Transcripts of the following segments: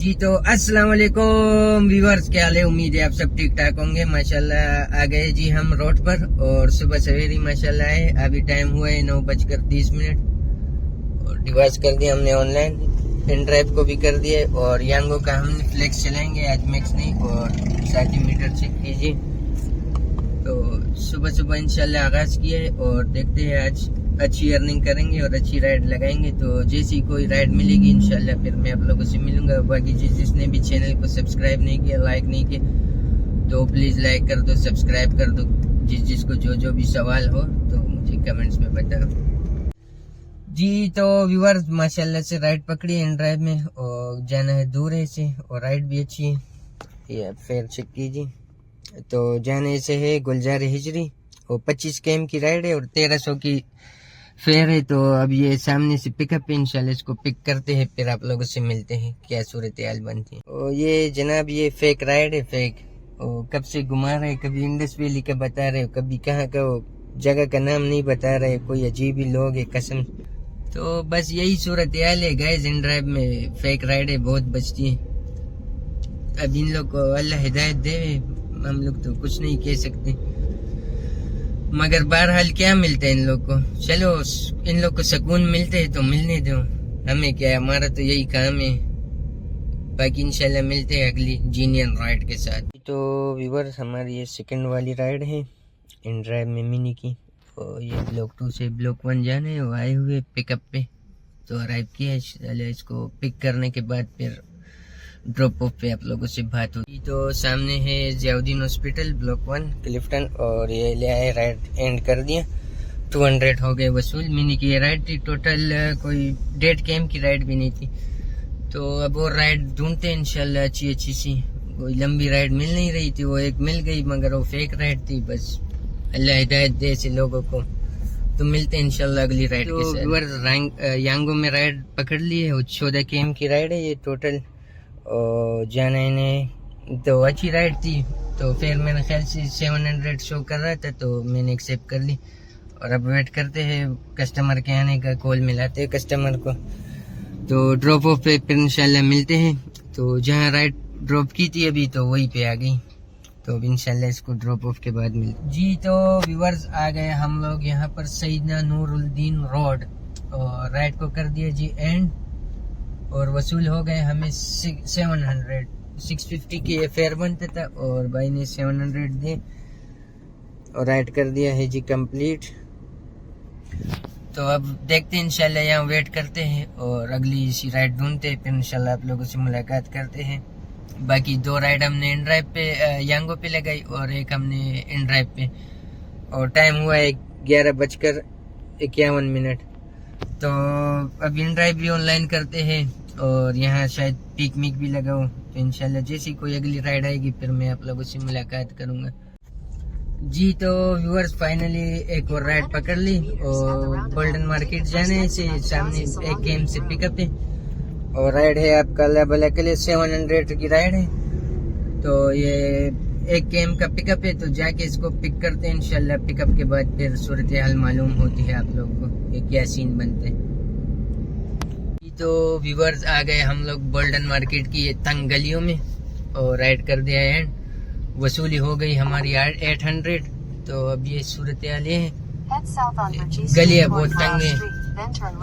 जी तो अस्सलाम वालेकुम व्यूअर्स, क्या हाल है। उम्मीद है आप सब ठीक ठाक होंगे। माशाल्लाह आ गए जी हम रोड पर और सुबह सवेरे माशाल्लाह है। अभी टाइम हुआ है 9:30 और डिवाइस कर दिया हमने ऑनलाइन, पेन ड्राइव को भी कर दिया और यांगो का हमने फ्लेक्स चलाएंगे आज, मैक्स नहीं, और 60 मीटर चेक कीजिए। तो सुबह सुबह इंशाल्लाह आगाज किया है और देखते हैं आज अच्छी अर्निंग करेंगे और अच्छी राइड लगाएंगे। तो जैसी कोई राइड मिलेगी इंशाल्लाह फिर मैं आप लोगों से मिलूंगा। बाकी जिसने भी चैनल को सब्सक्राइब नहीं किया, लाइक नहीं किया, तो प्लीज़ लाइक कर दो, सब्सक्राइब कर दो। जिसको जो भी सवाल हो तो मुझे कमेंट्स में बताओ जी। तो व्यूअर्स माशाल्लाह से राइड पकड़ी है ड्राइव में और जाना है दूर है इसे, और राइड भी अच्छी है। ये फेयर चेक कीजिए। तो जाने से है गुलजार हिजरी और 25 km की राइड है और 1300 की फेयर है। तो अब ये सामने से पिकअप है, इंशाल्लाह इसको पिक करते हैं फिर आप लोगों से मिलते हैं क्या सूरत हाल बनती है। और ये जनाब ये फेक राइड है, फेक। और कब से घुमा रहे, कभी इंडस वैली का बता रहे हो, कभी कहाँ का जगह का नाम नहीं बता रहे, कोई अजीब ही लोग है कसम। तो बस यही सूरत हाल है गाइस, इन ड्राइव में फेक राइडें बहुत बचती है। अब इन लोग को अल्लाह हिदायत दे, हम लोग तो कुछ नहीं कह सकते, मगर बहरहाल क्या मिलता है इन लोग को। चलो इन लोग को सुकून मिलते है तो मिलने दो, हमें क्या है, हमारा तो यही काम है। बाकी इंशाल्लाह मिलते हैं अगली जीनियन राइड के साथ। तो व्यूअर्स हमारी ये सेकंड वाली राइड है इन ड्राइव में मिनी की। और ये ब्लॉक 2 से ब्लॉक 1 जाने है, वो आए हुए पिकअप पे तो अराइव किया है। इसको पिक करने के बाद फिर ड्रॉप ऑफ पे आप लोगों से बात होगी। तो सामने है जियाउद्दीन हॉस्पिटल ब्लॉक 1 क्लिफ्टन, और ये ले आए राइड एंड कर दिया। 200 हो गए वसूल। मिनी की ये राइड थी, टोटल कोई 1.5 km की राइड भी नहीं थी। तो अब वो राइड ढूंढते हैं इंशाल्लाह अच्छी सी। कोई लंबी राइड मिल नहीं रही थी, वो एक मिल गई मगर वो फेक राइड थी। बस अल्लाह हिदायत दे ऐसे लोगों को। तो मिलते हैं इंशाल्लाह अगली राइड के साथ। यांगो में राइड पकड़ ली है, 14 km की राइड है ये टोटल। और जाने ने तो अच्छी राइड थी, तो फिर मेरे ख्याल से 700 शो कर रहा था तो मैंने एक्सेप्ट कर ली। और अब वेट करते हैं कस्टमर के आने का, कॉल मिलाते हैं कस्टमर को। तो ड्रॉप ऑफ पे फिर इंशाल्लाह मिलते हैं। तो जहाँ राइड ड्रॉप की थी अभी तो वहीं पे आ गई, तो अब इंशाल्लाह इसको ड्रॉप ऑफ के बाद मिलते जी। तो व्यूअर्स आ गए हम लोग यहाँ पर सईदना नूरुद्दीन रोड, और राइड को कर दिया जी एंड, और वसूल हो गए हमें 700। 650 की फेयर बनता था और भाई ने 700 दिए और राइड कर दिया है जी कंप्लीट। तो अब देखते हैं इंशाल्लाह, यहाँ वेट करते हैं और अगली इसी राइड ढूंढते हैं, फिर इंशाल्लाह आप लोगों से मुलाकात करते हैं। बाकी 2 राइड हमने इन ड्राइव पे यांगो पे लगाई और एक हमने इन ड्राइव पे, और टाइम हुआ है 11:51। तो अब इन ड्राइव भी ऑनलाइन करते हैं और यहाँ शायद पिक मिक भी लगाऊं। तो इंशाल्लाह जैसी कोई अगली राइड आएगी फिर मैं आप लोगों से मुलाकात करूंगा जी। तो व्यूअर्स फाइनली एक और राइड पकड़ ली और गोल्डन मार्केट जाने से सामने 1 km से पिकअप है, और राइड है आपका अल्लाह भला के लिए 700 की राइड है। तो ये 1 km का पिकअप है, तो जाके इसको पिक करते हैं इंशाल्लाह। पिकअप के बाद फिर सूरत हाल मालूम होती है आप लोगों को ये क्या सीन बनते हैं। तो व्यूअर्स आ गए हम लोग गोल्डन मार्केट की ये तंग गलियों में और राइड कर दिया एंड वसूली हो गई हमारी 800। तो अब ये सूरत हाल है, गलियां बहुत तंग है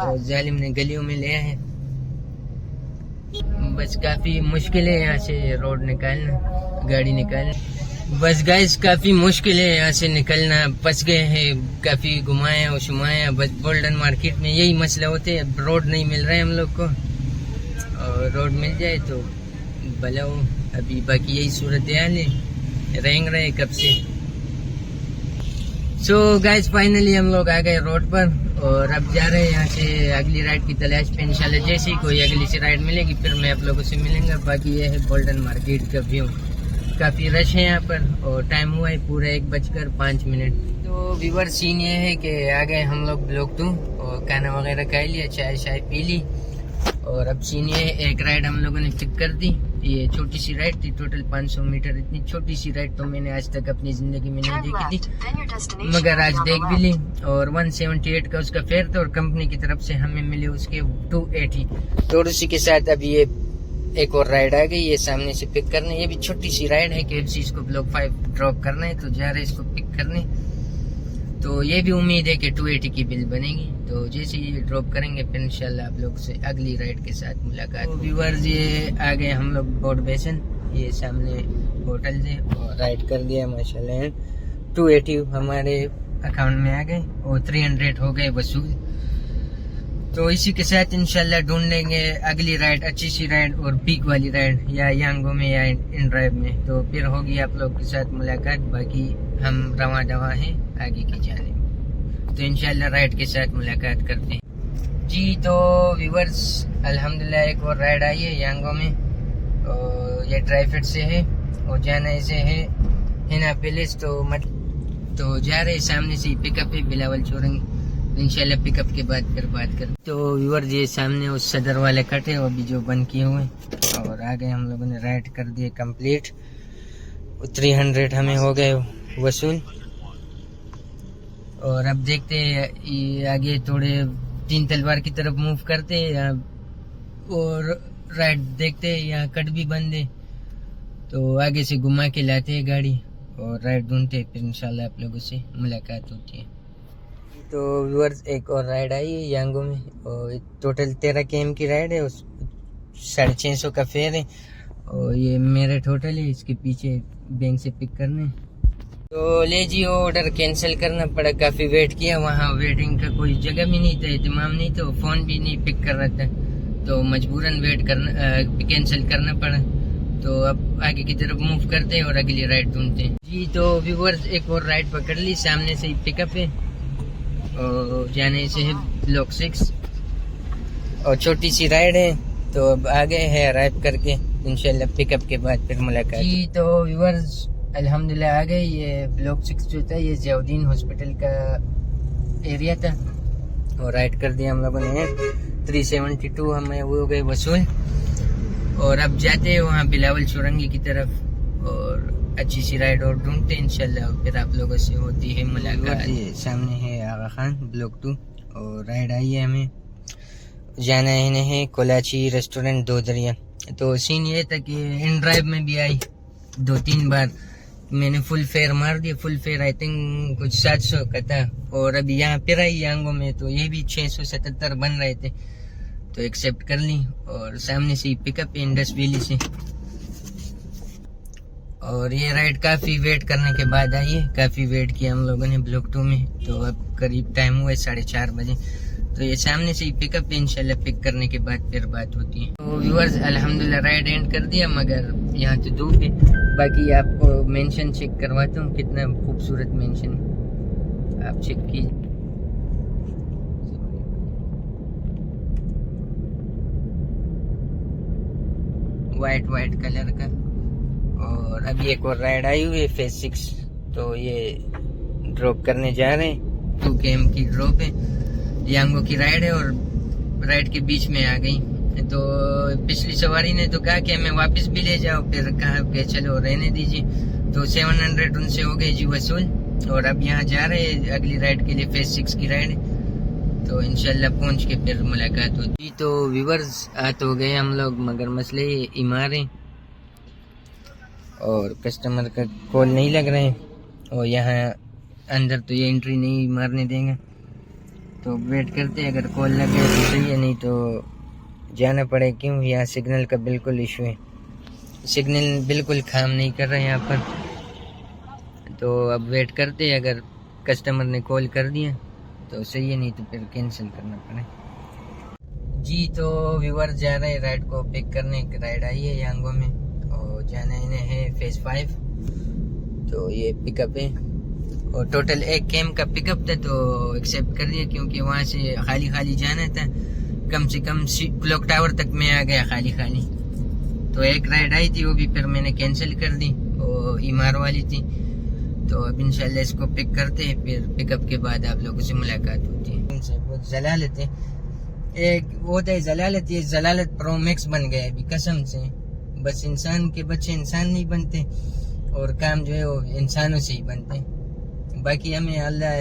और जालिम ने गलियों में ले आए। बस काफी मुश्किल है यहाँ से रोड निकालना, गाड़ी निकालना। बस गाइस काफी मुश्किल है यहाँ से निकलना, फंस गए हैं, काफी घुमाया और शुमाया। बस गोल्डन मार्केट में यही मसला होते है, रोड नहीं मिल रहा है हम लोग को, और रोड मिल जाए तो भला हो। अभी बाकी यही सूरत हाल है, रेंग रहे कब से। सो गाइस फाइनली हम लोग आ गए रोड पर और अब जा रहे हैं यहाँ से अगली राइड की तलाश पे। इंशाल्लाह जैसे ही कोई अगली सी राइड मिलेगी फिर मैं आप लोगों से मिलूंगा। बाकी ये है गोल्डन मार्केट का व्यू, काफी रश है यहाँ पर और टाइम हुआ है पूरा 1:05। तो व्यूअर सीन ये है कि आ गए हम लोग ब्लॉक 2 और खाना वगैरह खा लिया, चाय शाय पी ली। और अब सीन ये एक राइड हम लोगों ने पिक कर दी। ये छोटी सी राइड थी, टोटल 500 मीटर। इतनी छोटी सी राइड तो मैंने आज तक अपनी जिंदगी में नहीं देखी थी, मगर आज देख भी ली। और 178 का उसका फेयर था और कंपनी की तरफ से हमें मिले उसके 280। तो उसी के साथ अब ये एक और राइड आ गई, ये सामने से पिक करने। ये भी छोटी सी राइड है, KFC इसको ब्लॉक 5 ड्रॉप करना है, तो जा रहे इसको पिक करने। तो ये भी उम्मीद है कि 280 की बिल बनेगी। तो जैसे ये ड्रॉप करेंगे फिर इंशाल्लाह आप लोग से अगली राइड के साथ मुलाकात। तो व्यूअर्स ये आ गए हम लोग बोर्ड बेसन, ये सामने होटल से, और राइड कर दिया माशाल्लाह। 280 हमारे अकाउंट में आ गए और 300 हो गए वसूल। तो इसी के साथ इंशाल्लाह ढूंढ लेंगे अगली राइड, अच्छी सी राइड और पीक वाली राइड, या यांगो में या इन ड्राइव में। तो फिर होगी आप लोग के साथ मुलाकात। बाकी हम रवा दवा हैं आगे की जाने, तो इंशाल्लाह राइड के साथ मुलाकात करते हैं जी। तो व्यूअर्स अल्हम्दुलिल्लाह एक और राइड आई है यांगो में, और ये ट्राइफिट से है और जाना इसे है हिना पैलेस। तो जा रहे सामने से पिकअप है बिलावल चौरंगी, इंशाल्लाह पिकअप के बाद फिर बात कर। तो व्यूअर ये सामने उस सदर वाले कट है, वो भी जो बंद किए हुए, और आगे हम लोगों ने राइड कर दिए कंप्लीट। 300 हमें हो गए वसूल। और अब देखते हैं आगे थोड़े 3 तलवार की तरफ मूव करते हैं, और राइड देखते हैं यहाँ कट भी बंद है, तो आगे से घुमा के लाते हैं गाड़ी और राइड ढूंढते हैं, फिर इंशाल्लाह आप लोगों से मुलाकात होती है। तो व्यूअर्स एक और राइड आई है यांगो में, और टोटल 13 km की राइड है, 650 का फेयर है, और ये मेरा टोटल है। इसके पीछे बैंक से पिक करने, तो ले जी ऑर्डर कैंसिल करना पड़ा। काफ़ी वेट किया, वहाँ वेटिंग का कोई जगह भी नहीं था, इत्मीनान नहीं, तो फ़ोन भी नहीं पिक कर रहा था, तो मजबूरन वेट करना कैंसिल करना पड़ा। तो अब आगे की तरफ मूव करते हैं और अगली राइड ढूंढते हैं जी। तो व्यूअर्स एक और राइड पकड़ ली, सामने से ही पिकअप है और जाने से है ब्लॉक 6, और छोटी सी राइड है। तो अब आ गए हैं अराइव करके, इंशाल्लाह पिकअप के बाद फिर मुलाकात जी। तो व्यूअर्स अल्हम्दुलिल्लाह आ गए। ये ब्लॉक 6 जो था ये ज़ियाउद्दीन हॉस्पिटल का एरिया था, और राइड कर दिया हम लोगों ने। 372 हमें हो गए वसूल, और अब जाते हैं वहाँ बिलावल चौरंगी की तरफ, और अच्छी सी राइड और ढूंढते हैं इंशाल्लाह, फिर आप लोगों से होती है मुलाकात। सामने है आगा खान ब्लॉक 2, और राइड आई है हमें। जाना है कोलाची रेस्टोरेंट 2 दरिया। तो सीन ये था कि इन ड्राइव में भी आई 2-3 बार, मैंने फुल फेयर मार दिया। फुल फेयर आई थिंक कुछ 700 का था, और अभी यहाँ फिर आई यांगो में, तो ये भी 677 बन रहे थे, तो एक्सेप्ट कर ली। और सामने से पिकअप है इंडस वैली से, और ये राइड काफ़ी वेट करने के बाद आई है। काफ़ी वेट किया हम लोगों ने ब्लॉक 2 में। तो अब करीब टाइम हुआ है 4:30 बजे। तो ये सामने से ही पिकअप है, इंशाल्लाह पिक करने के बाद फिर बात होती है। तो व्यूअर्स अल्हम्दुलिल्लाह राइड एंड कर दिया, मगर यहाँ तो धूप है। बाकी आपको मेंशन चेक करवाता हूँ, कितना खूबसूरत मेंशन आप चेक कीजिए। वाइट कलर का। और अभी एक और राइड आई हुई है फेज 6, तो ये ड्रॉप करने जा रहे हैं। 2 km की ड्रॉप है, यांगो की राइड है, और राइड के बीच में आ गई। तो पिछली सवारी ने तो कहा कि हमें वापस भी ले जाओ, फिर कहा कि चलो रहने दीजिए। तो 700 उनसे हो गए जी वसूल, और अब यहाँ जा रहे हैं अगली राइड के लिए, फेज 6 की राइड है। तो इंशाल्लाह पहुँच के फिर मुलाकात होती। तो व्यूअर्स आ तो गए हम लोग, मगर मसले ईमार हैं और कस्टमर का कॉल नहीं लग रहे हैं, और यहाँ अंदर तो ये एंट्री नहीं मारने देंगे। तो वेट करते हैं, अगर कॉल लगे तो सही है, नहीं तो जाना पड़े। क्यों, यहाँ सिग्नल का बिल्कुल इशू है, सिग्नल बिल्कुल काम नहीं कर रहे हैं यहाँ पर। तो अब वेट करते हैं, अगर कस्टमर ने कॉल कर दिया तो सही है, नहीं तो फिर कैंसिल करना पड़े जी। तो व्यूअर जा रहे हैं राइड को पिक करने। एक राइड आई है यांगो में, और जाना इन्हें है फेज 5। तो ये पिकअप है, और टोटल 1 km का पिकअप था, तो एक्सेप्ट कर दिया, क्योंकि वहाँ से खाली जाना था। कम से कम क्लॉक टावर तक मैं आ गया खाली। तो एक राइड आई थी, वो भी फिर मैंने कैंसिल कर दी, वो ईमार वाली थी। तो अब इंशाल्लाह इसको पिक करते हैं, फिर पिकअप के बाद आप लोगों से मुलाकात होती है। उनसे वो जलालत है, एक वो है जलालत, ये जलालत प्रो मैक्स बन गया अभी कसम से। बस इंसान के बच्चे इंसान नहीं बनते, और काम जो है वो इंसानों से ही बनते। बाकी हमें अल्लाह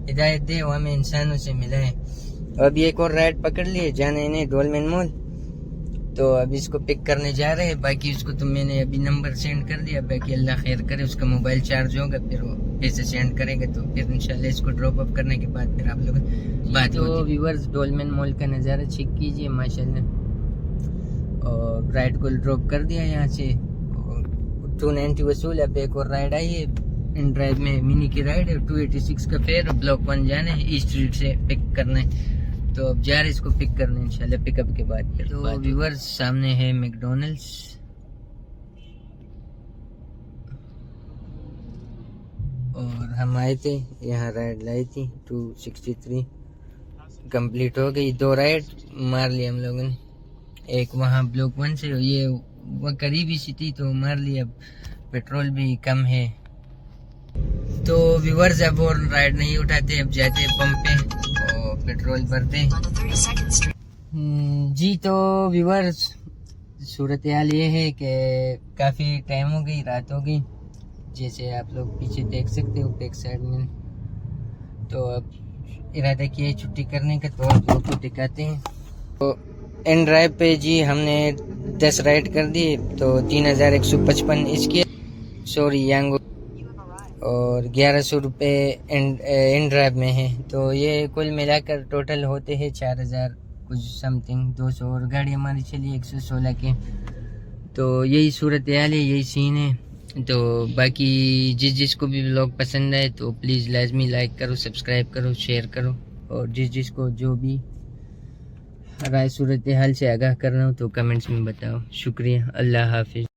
हिदायत दे, वो हमें इंसानों से मिला है। अभी एक और राइड पकड़ लिए, जाने इन्हें डोलमेन मॉल। तो अभी इसको पिक करने जा रहे हैं। बाकी उसको तो मैंने अभी नंबर सेंड कर दिया, बाकी अल्लाह खैर करे, उसका मोबाइल चार्ज होगा फिर वो पैसे सेंड करेंगे तो फिर इंशाल्लाह इसको ड्रॉप अप करने के बाद फिर आप लोग बात। तो व्यूअर्स डोलमेन मॉल का नज़ारा चेक कीजिए माशाल्लाह। और राइड को ड्रॉप कर दिया यहाँ से, 290 वसूल है। अब एक और राइड आई है इन ड्राइव में, मिनी की राइड है, 286 का फेयर। ब्लॉक 1 जाना है, ईस्ट स्ट्रीट से पिक करना है। तो अब जा रहे इसको पिक करने इंशाल्लाह पिकअप के बाद। तो व्यूअर्स सामने है मैकडॉनल्ड्स, और हम आए थे यहाँ, राइड लाई थी 263 कंप्लीट हो गई। 2 राइड मार लिया हम लोगों ने, एक वहाँ ब्लॉक 1 से, ये वो करीबी सी थी तो मार लिया। पेट्रोल भी कम है तो व्यूअर्स अब और राइड नहीं उठाते, अब जाते पंप पे और पेट्रोल भरते। जी तो व्यूअर्स सूरत हाल ये है कि काफ़ी टाइम हो गई, रात हो गई, जैसे आप लोग पीछे देख सकते हो बैक साइड में। तो अब इरादा किया है छुट्टी करने का, तो आप लोग को दिखाते हैं। तो इन ड्राइव पे जी हमने 10 राइड कर दिए, तो 3155 इसकी, सॉरी यांगो, और 1100 रुपये इन ड्राइव में है। तो ये कुल मिलाकर टोटल होते हैं 4000 कुछ समथिंग, 200 और गाड़ी हमारी चली 116 की। तो यही सूरत हाल है, यही सीन है। तो बाकी जिसको भी व्लॉग पसंद आए तो प्लीज़ लाजमी लाइक करो, सब्सक्राइब करो, शेयर करो, और जिसको जो भी राय सूरत हाल से आगाह करना हो तो कमेंट्स में बताओ। शुक्रिया, अल्लाह हाफिज़।